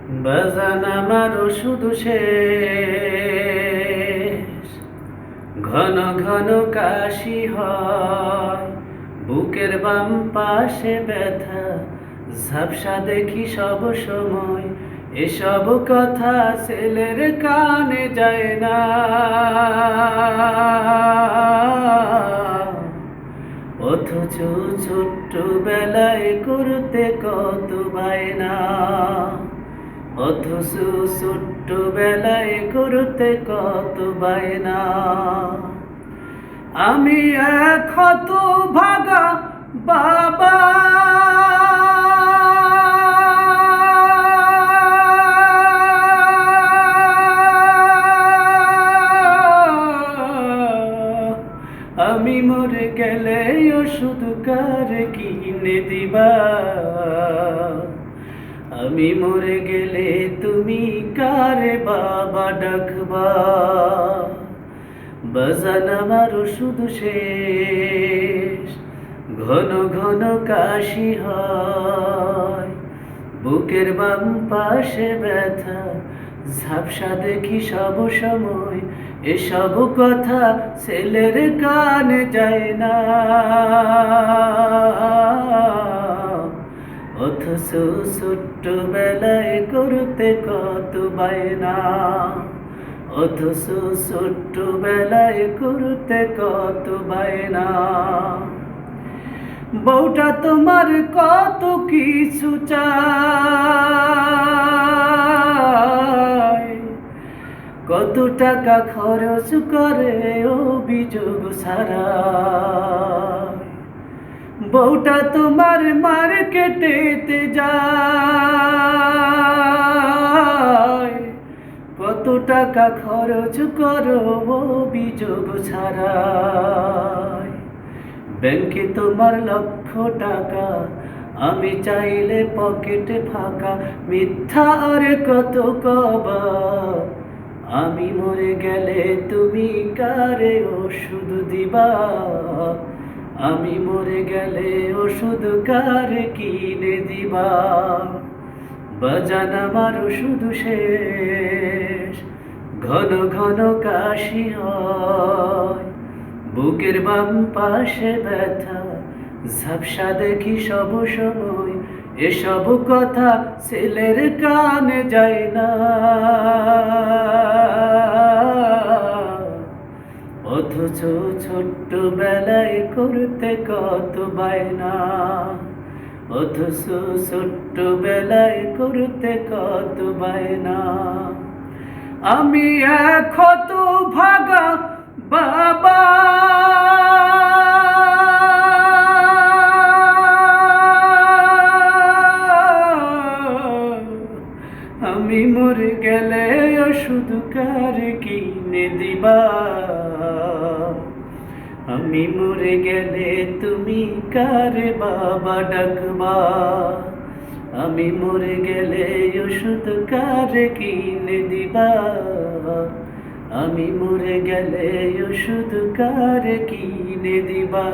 বাজান আমার ওষুধ শেষ, ঘন ঘন কাশি হয়, বুকের বাম পাশে ব্যথা, ঝাপসা দেখি সব সময়। এসব কথা ছেলের কানে যায় না, অথচ ছোট্ট বেলায় করতে কত বায়না, অথচ ছোট্ট বেলায় করতে কত বায়না। আমি এক হতভাগা বাবা, আমি মরে গেলে ওষুধ কারে কিনে দিবা? আমি মরে গেলে তুমি কারে বাবা ডাকবা? বাজান আমার ওষুধ শেষ, ঘন ঘন কাশি হয়, বুকের বাম পাশে ব্যথা, ঝাপসা দেখি সব সময়। এসব কথা ছেলের কানে যায় না, অথচ ছোট্ট বেলায় করতে কত বায়না, অথচ ছোট্ট বেলায় করতে কত বায়না। বউটা তোমার কত কিছু চায়, কত টাকা খরচ করে অভিযোগ ছাড়া। বউটা তোমার মার্কেটেতে যায়, কত টাকা খরচ করো অভিযোগ ছাড়া। ব্যাংকে তোমার লক্ষ টাকা, আমি চাইলে পকেটে ফাঁকা। মিথ্যা আর কত কবা, আমি মরে গেলে তুমি কারে ওষুধ দিবা? আমি মরে গেলে ওষুধ কারে কিনে দিবা? বাজান আমার ওষুধ শেষ, ঘন ঘন কাশি হয়, বুকের বাম পাশে ব্যথা, ঝাপসা দেখি সব সময়। এসব কথা ছেলের কানে যায় না, অথচ ছোট্ট বেলায় করতে কত বায়না, অথচ ছোট্ট বেলায় করতে কত বায়না। আমি এক হতভাগা বাবা, আমি মরে গেলে ওষুধ কারে কিনে দিবা? আমি মরে গেলে তুমি কারে বাবা ডাকবা? আমি মরে গেলে ওষুধ কারে কিনে দিবা? আমি মরে গেলে ওষুধ কারে কিনে দিবা?